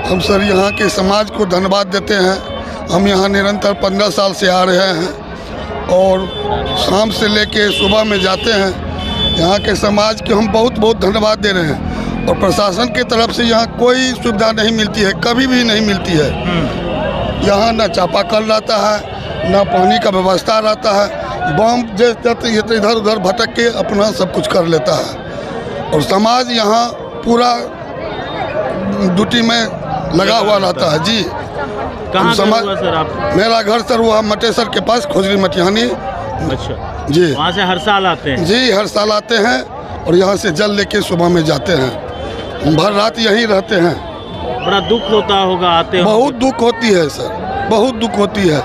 हम सर यहाँ के समाज को धन्यवाद देते हैं। हम यहाँ निरंतर 15 साल से आ रहे हैं और शाम से लेके सुबह में जाते हैं। यहाँ के समाज के हम बहुत बहुत धन्यवाद दे रहे हैं और प्रशासन की तरफ से यहाँ कोई सुविधा नहीं मिलती है, कभी भी नहीं मिलती है। यहाँ न चापाकल रहता है, न पानी का व्यवस्था रहता है। बम जैसे इधर उधर भटक के अपना सब कुछ कर लेता है और समाज यहाँ पूरा ड्यूटी में लगा हुआ रहता है। जी, कहाँ घर हुआ सर आप? मेरा घर सर हुआ मटेसर के पास खोजरी मटिहानी। अच्छा जी, वहाँ से हर साल आते हैं? जी, हर साल आते हैं और यहाँ से जल लेके सुबह में जाते हैं। भर रात यहीं रहते हैं। बड़ा दुख होता होगा आते हैं? बहुत दुख होती है सर, बहुत दुख होती है,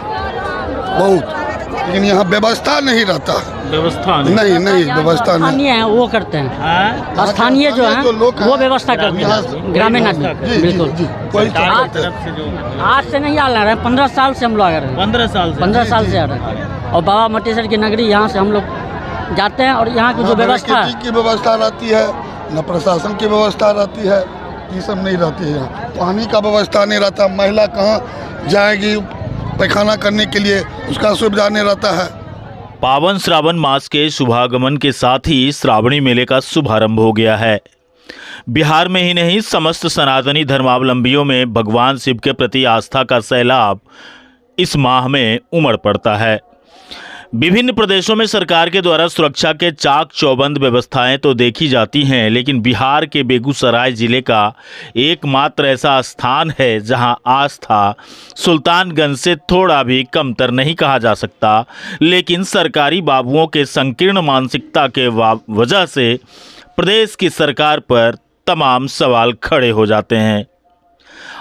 बहुत। लेकिन यहाँ व्यवस्था नहीं रहता। व्यवस्था नहीं व्यवस्था नहीं। स्थानीय है वो करते हैं, स्थानीय जो है वो व्यवस्था करते हैं, ग्रामीण आदमी। बिल्कुल आज से नहीं आ रहे हैं, 15 साल से हम लोग आ रहे हैं। 15 साल से आ रहे हैं और बाबा मटेश्वर की नगरी यहाँ से हम लोग जाते हैं और यहाँ की जो व्यवस्था की व्यवस्था रहती है, न प्रशासन की व्यवस्था रहती है, ये सब नहीं रहती है। यहाँ पानी का व्यवस्था नहीं रहता। महिला कहाँ जाएगी पैखाना करने के लिए, उसका सुविधा नहीं रहता है। पावन श्रावण मास के शुभागमन के साथ ही श्रावणी मेले का शुभारंभ हो गया है। बिहार में ही नहीं समस्त सनातनी धर्मावलंबियों में भगवान शिव के प्रति आस्था का सैलाब इस माह में उमड़ पड़ता है। विभिन्न प्रदेशों में सरकार के द्वारा सुरक्षा के चाक चौबंद व्यवस्थाएं तो देखी जाती हैं, लेकिन बिहार के बेगूसराय जिले का एकमात्र ऐसा स्थान है जहां आस्था सुल्तानगंज से थोड़ा भी कमतर नहीं कहा जा सकता। लेकिन सरकारी बाबुओं के संकीर्ण मानसिकता के वजह से प्रदेश की सरकार पर तमाम सवाल खड़े हो जाते हैं।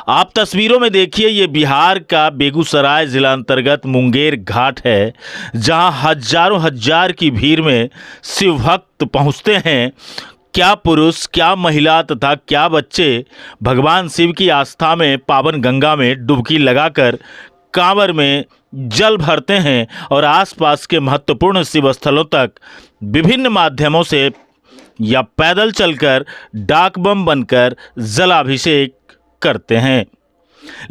आप तस्वीरों में देखिए, ये बिहार का बेगूसराय जिला अंतर्गत मुंगेर घाट है, जहां हजारों हजार की भीड़ में शिव भक्त पहुंचते हैं। क्या पुरुष, क्या महिला तथा क्या बच्चे भगवान शिव की आस्था में पावन गंगा में डुबकी लगाकर कांवर में जल भरते हैं और आसपास के महत्वपूर्ण शिव स्थलों तक विभिन्न माध्यमों से या पैदल चलकर डाक बम बनकर जलाभिषेक करते हैं।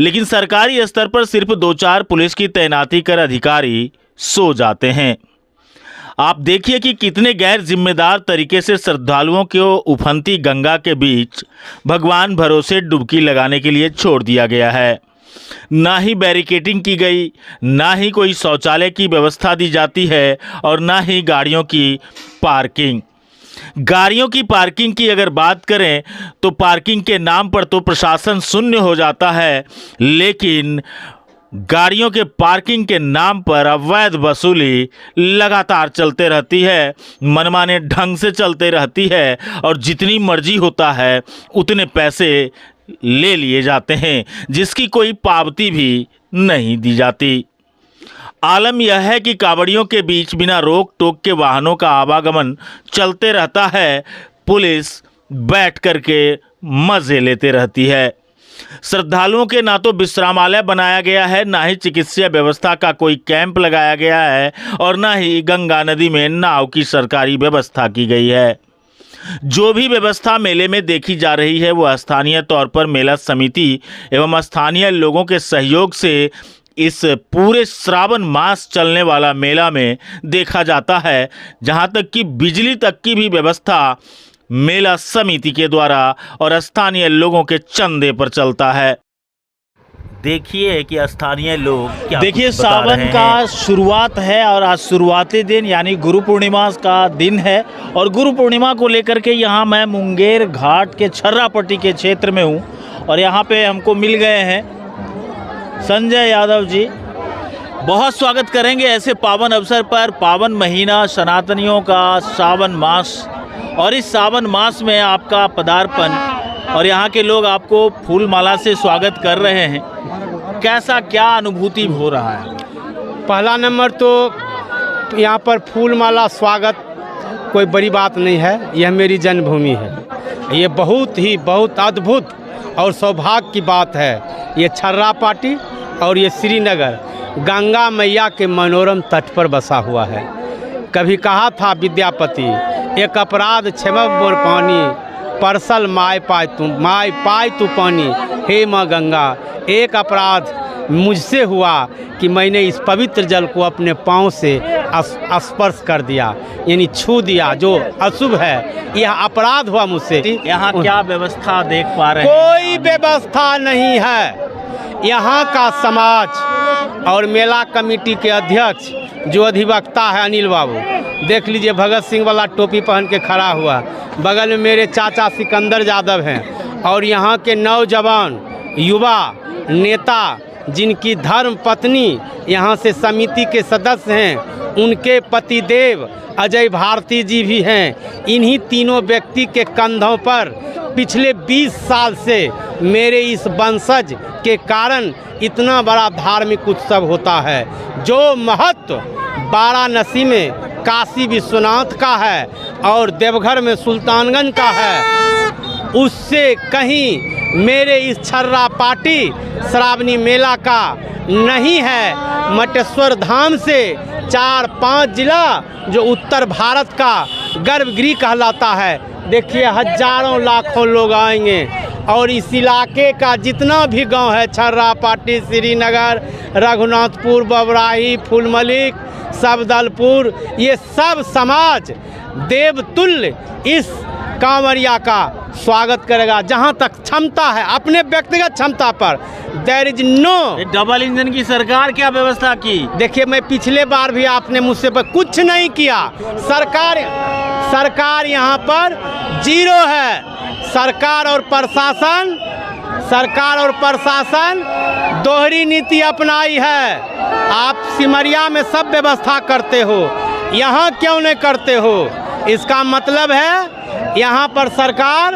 लेकिन सरकारी स्तर पर सिर्फ 2-4 पुलिस की तैनाती कर अधिकारी सो जाते हैं। आप देखिए कि कितने गैर जिम्मेदार तरीके से श्रद्धालुओं को उफनती गंगा के बीच भगवान भरोसे डुबकी लगाने के लिए छोड़ दिया गया है। ना ही बैरिकेडिंग की गई, ना ही कोई शौचालय की व्यवस्था दी जाती है और ना ही गाड़ियों की पार्किंग। गाड़ियों की पार्किंग की अगर बात करें तो पार्किंग के नाम पर तो प्रशासन शून्य हो जाता है, लेकिन गाड़ियों के पार्किंग के नाम पर अवैध वसूली लगातार चलते रहती है, मनमाने ढंग से चलते रहती है और जितनी मर्जी होता है उतने पैसे ले लिए जाते हैं, जिसकी कोई पावती भी नहीं दी जाती। आलम यह है कि कांवड़ियों के बीच बिना रोक टोक के वाहनों का आवागमन चलते रहता है। पुलिस बैठ करके मज़े लेते रहती है। श्रद्धालुओं के ना तो विश्रामालय बनाया गया है, ना ही चिकित्सा व्यवस्था का कोई कैंप लगाया गया है और ना ही गंगा नदी में नाव की सरकारी व्यवस्था की गई है। जो भी व्यवस्था मेले में देखी जा रही है वो स्थानीय तौर पर मेला समिति एवं स्थानीय लोगों के सहयोग से इस पूरे श्रावण मास चलने वाला मेला में देखा जाता है, जहां तक कि बिजली तक की भी व्यवस्था मेला समिति के द्वारा और स्थानीय लोगों के चंदे पर चलता है। देखिए कि स्थानीय लोग क्या देखिए, सावन का शुरुआत है और आज शुरुआती दिन यानी गुरु पूर्णिमा का दिन है और गुरु पूर्णिमा को लेकर के यहाँ मैं मुंगेर घाट के छर्रापट्टी के क्षेत्र में हूँ और यहाँ पे हमको मिल गए हैं संजय यादव जी। बहुत स्वागत करेंगे ऐसे पावन अवसर पर। पावन महीना सनातनियों का सावन मास और इस सावन मास में आपका पदार्पण और यहाँ के लोग आपको फूल माला से स्वागत कर रहे हैं। कैसा क्या अनुभूति हो रहा है? पहला नंबर तो यहाँ पर फूल माला स्वागत कोई बड़ी बात नहीं है, यह मेरी जन्मभूमि है। ये बहुत अद्भुत और सौभाग्य की बात है। ये छर्रापाटी और ये श्रीनगर गंगा मैया के मनोरम तट पर बसा हुआ है। कभी कहा था विद्यापति, एक अपराध क्षमा मोर पानी, परसल माय पाय तू पानी, हे माँ गंगा। एक अपराध मुझसे हुआ कि मैंने इस पवित्र जल को अपने पाँव से स्पर्श कर दिया, यानी छू दिया, जो अशुभ है। यह अपराध हुआ मुझसे। यहाँ क्या व्यवस्था देख पा रहे हैं? कोई व्यवस्था नहीं है। यहाँ का समाज और मेला कमेटी के अध्यक्ष जो अधिवक्ता है अनिल बाबू, देख लीजिए भगत सिंह वाला टोपी पहन के खड़ा हुआ। बगल में मेरे चाचा सिकंदर यादव हैं और यहाँ के नौजवान युवा नेता जिनकी धर्म पत्नी यहाँ से समिति के सदस्य हैं, उनके पतिदेव अजय भारती जी भी हैं। इन्हीं तीनों व्यक्ति के कंधों पर पिछले 20 साल से मेरे इस वंशज के कारण इतना बड़ा धार्मिक उत्सव होता है। जो महत्व वाराणसी में काशी विश्वनाथ का है और देवघर में सुल्तानगंज का है, उससे कहीं मेरे इस छर्रा पार्टी श्रावणी मेला का नहीं है। मटेश्वर धाम से 4-5 जिला जो उत्तर भारत का गर्भगृह कहलाता है, देखिए हजारों लाखों लोग आएंगे। और इस इलाके का जितना भी गांव है, छर्रा पार्टी, श्रीनगर, रघुनाथपुर, बबराही, फूलमलिक, सफदलपुर, ये सब समाज देवतुल्य इस कांवरिया का स्वागत करेगा। जहां तक क्षमता है, अपने व्यक्तिगत क्षमता पर। There is no. Double engine की सरकार क्या व्यवस्था की? देखिए, मैं पिछले बार भी आपने मुझसे पर कुछ नहीं किया। सरकार यहाँ पर जीरो है। सरकार और प्रशासन दोहरी नीति अपनाई है। आप सिमरिया में सब व्यवस्था करते हो, यहाँ क्यों नहीं करते हो? इसका मतलब है यहाँ पर सरकार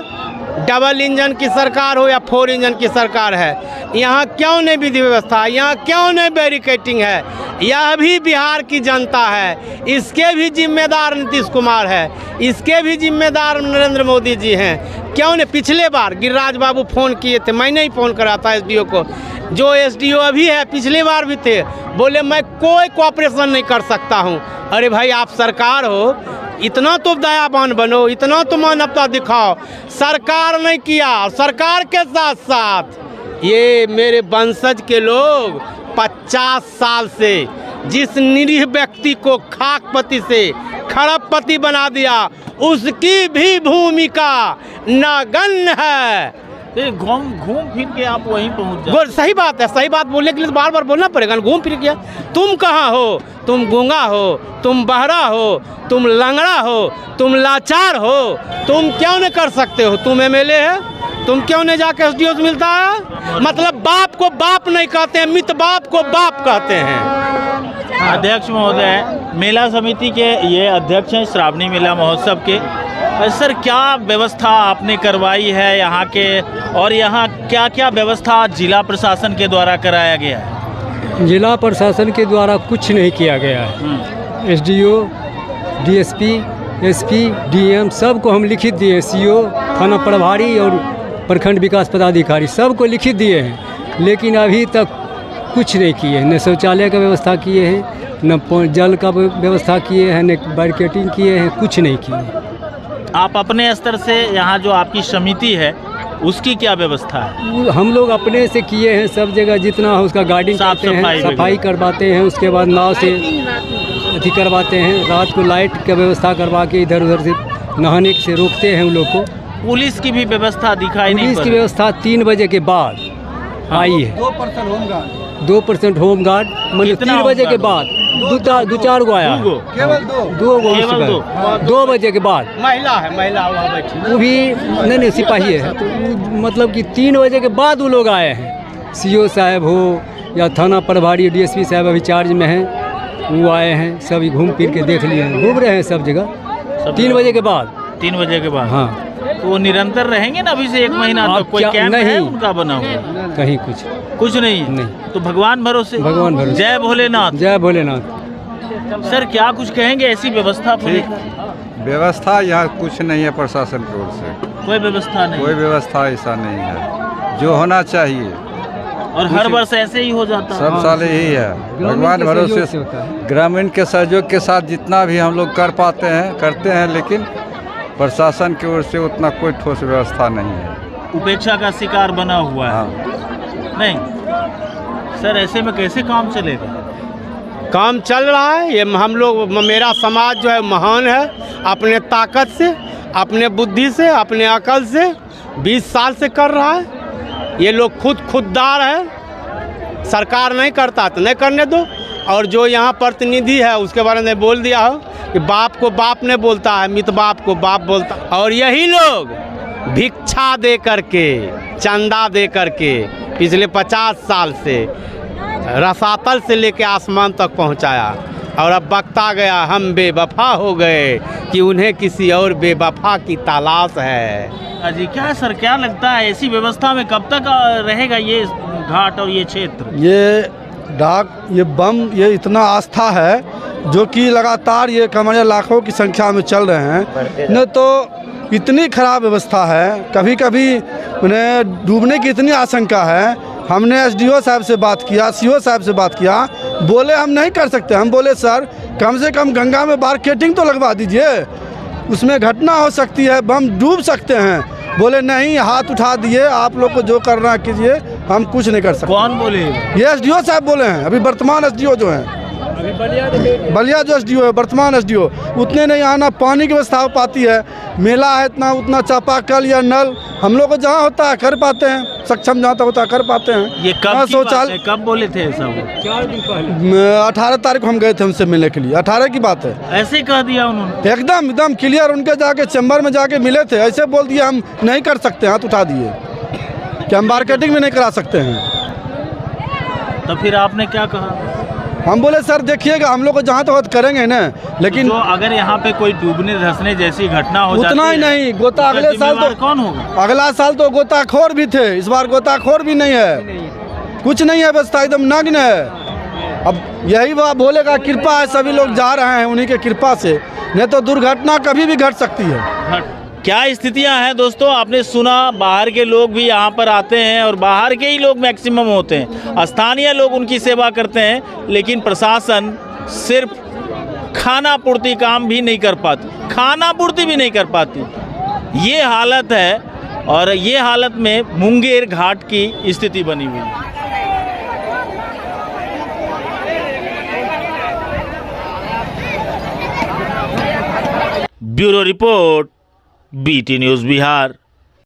डबल इंजन की सरकार हो या 4 इंजन की सरकार है, यहाँ क्यों नहीं विधि व्यवस्था, यहाँ क्यों नहीं बैरिकेटिंग है? यह भी बिहार की जनता है। इसके भी जिम्मेदार नीतीश कुमार है, इसके भी जिम्मेदार नरेंद्र मोदी जी हैं। क्यों नहीं? पिछले बार गिरिराज बाबू फ़ोन किए थे, मैंने ही फ़ोन करा था एसडीओ को। जो एसडीओ अभी है, पिछली बार भी थे, बोले मैं कोई कोऑपरेशन नहीं कर सकता हूँ। अरे भाई, आप सरकार हो, इतना तो दयावान बनो, इतना तो मानवता दिखाओ। सरकार नहीं किया। सरकार के साथ साथ ये मेरे वंशज के लोग 50 साल से जिस निरीह व्यक्ति को खाकपति से खड़गपति बना दिया, उसकी भी भूमिका नगण्य है। घूम फिर के आप वहीं पहुंच जाए। सही बात है। सही बात बोलने के लिए बार बार बोलना पड़ेगा। घूम फिर गया। तुम कहाँ हो? तुम गूंगा हो, तुम बहरा हो, तुम लंगड़ा हो, तुम लाचार हो, तुम क्यों नहीं कर सकते हो? तुम एमएलए है, तुम क्यों नहीं जाके एसडीओ से मिलता है? मतलब बाप को बाप नहीं कहते हैं, मित बाप को बाप कहते हैं। अध्यक्ष महोदय, मेला समिति के ये अध्यक्ष हैं श्रावणी मेला महोत्सव के। सर, क्या व्यवस्था आपने करवाई है यहाँ के, और यहाँ क्या क्या व्यवस्था जिला प्रशासन के द्वारा कराया गया है? जिला प्रशासन के द्वारा कुछ नहीं किया गया है। एसडीओ, डीएसपी, एसपी, डीएम सबको हम लिखित दिए। सीओ, थाना प्रभारी और प्रखंड विकास पदाधिकारी सबको लिखित दिए हैं, लेकिन अभी तक कुछ नहीं किए हैं। न शौचालय का व्यवस्था किए हैं, न जल का व्यवस्था किए हैं, न बैरिकेटिंग किए हैं, कुछ नहीं किए। आप अपने स्तर से यहाँ जो आपकी समिति है उसकी क्या व्यवस्था है? हम लोग अपने से किए हैं, सब जगह जितना हो उसका गार्डिंग करते हैं, सफाई करवाते हैं, उसके बाद नाव से अथी करवाते हैं। रात को लाइट का व्यवस्था करवा के इधर उधर से नहाने से रोकते हैं उन लोग को। पुलिस की भी व्यवस्था दिखाई नहीं? पुलिस की व्यवस्था 3 बजे के बाद आई है। 2% होम गार्ड मतलब 3 बजे के बाद 2-4 गो आया, केवल 2 बजे के बाद। महिला है, महिला वहाँ बैठी, वो भी नहीं सिपाही है। तो मतलब कि 3 बजे के बाद वो लोग आए हैं। सीओ साहब हो या थाना प्रभारी, डीएसपी साहब अभी चार्ज में हैं, वो आए हैं। सभी घूम फिर के देख लिए हैं, घूम रहे हैं सब जगह 3 बजे के बाद। 3 बजे के बाद? हाँ। तो वो निरंतर रहेंगे ना अभी से 1 महीना तक? कोई कैंप है उनका बना हुआ? कहीं कुछ नहीं। तो भगवान भरोसे। जय भोलेनाथ। जय भोलेनाथ। सर, क्या कुछ कहेंगे ऐसी व्यवस्था पर? व्यवस्था यहाँ कुछ नहीं है प्रशासन की ओर से। कोई व्यवस्था नहीं? कोई व्यवस्था ऐसा नहीं है जो होना चाहिए। और हर वर्ष ऐसे ही हो जाता है? सब साल यही है। भगवान भरोसे ग्रामीण के सहयोग के साथ जितना भी हम लोग कर पाते हैं करते हैं, लेकिन प्रशासन की ओर से उतना कोई ठोस व्यवस्था नहीं है। उपेक्षा का शिकार बना हुआ है। हाँ। नहीं सर, ऐसे में कैसे काम चलेगा? काम चल रहा है। ये हम लोग, मेरा समाज जो है महान है, अपने ताकत से, अपने बुद्धि से, अपने अकल से 20 साल से कर रहा है। ये लोग खुददार है, सरकार नहीं करता तो नहीं करने दो। और जो यहाँ प्रतिनिधि है उसके बारे में बोल दिया हो कि बाप को बाप नहीं बोलता है, मित बाप को बाप बोलता। और यही लोग भिक्षा दे करके, चंदा दे करके पिछले 50 साल से रसातल से लेके आसमान तक पहुंचाया। और अब बकता गया हम बेवफा हो गए कि उन्हें किसी और बेवफा की तलाश है। जी क्या सर, क्या लगता है ऐसी व्यवस्था में कब तक रहेगा ये घाट और ये क्षेत्र? ये डाक, ये बम, ये इतना आस्था है जो कि लगातार ये कमरे लाखों की संख्या में चल रहे हैं। न तो इतनी खराब व्यवस्था है, कभी कभी उन्हें डूबने की इतनी आशंका है। हमने एसडीओ साहब से बात किया, सीओ साहब से बात किया, बोले हम नहीं कर सकते। हम बोले सर कम से कम गंगा में बारकेटिंग तो लगवा दीजिए, उसमें घटना हो सकती है, बम डूब सकते हैं। बोले नहीं, हाथ उठा दिए, आप लोग को जो करना है कीजिए, हम कुछ नहीं कर सकते। कौन बोले? ये एसडीओ साहब बोले हैं, अभी वर्तमान एसडीओ जो हैं, बलिया जो एसडीओ है, वर्तमान एसडीओ। उतने नहीं, यहाँ ना पानी की व्यवस्था हो पाती है, मेला है इतना, उतना चापाकल या नल हम लोग को जहाँ होता है कर पाते हैं, सक्षम जहाँ तक होता है कर पाते हैं। ये कब की बात है? कब बोले थे ऐसा? 18 तारीख को हम गए थे उनसे मिलने के लिए, 18 की बात है। ऐसे कह दिया उन्होंने? एकदम क्लियर। उनके जाके चैम्बर में जाके मिले थे, ऐसे बोल दिए हम नहीं कर सकते, हाथ उठा दिए कि हम मार्केटिंग में नहीं करा सकते हैं। तो फिर आपने क्या कहा? हम बोले सर देखिएगा, हम लोग को जहाँ तक करेंगे ना, लेकिन तो अगर यहाँ पे कोई डूबने धंसने जैसी घटना हो जाती उतना ही नहीं, गोता अगले साल तो कौन होगा? अगला साल तो गोताखोर भी थे, इस बार गोताखोर भी नहीं है, कुछ नहीं है, व्यवस्था एकदम नग्न है। अब यही बात बोलेगा, कृपा है, सभी लोग जा रहे हैं उन्हीं के कृपा से, नहीं तो दुर्घटना कभी भी घट सकती है। क्या स्थितियां हैं दोस्तों, आपने सुना। बाहर के लोग भी यहाँ पर आते हैं और बाहर के ही लोग मैक्सिमम होते हैं, स्थानीय लोग उनकी सेवा करते हैं, लेकिन प्रशासन सिर्फ खाना पूर्ति काम भी नहीं कर पाती, खाना पूर्ति भी नहीं कर पाती। ये हालत है और ये हालत में मुंगेर घाट की स्थिति बनी हुई है। Bureau report, BT news Bihar.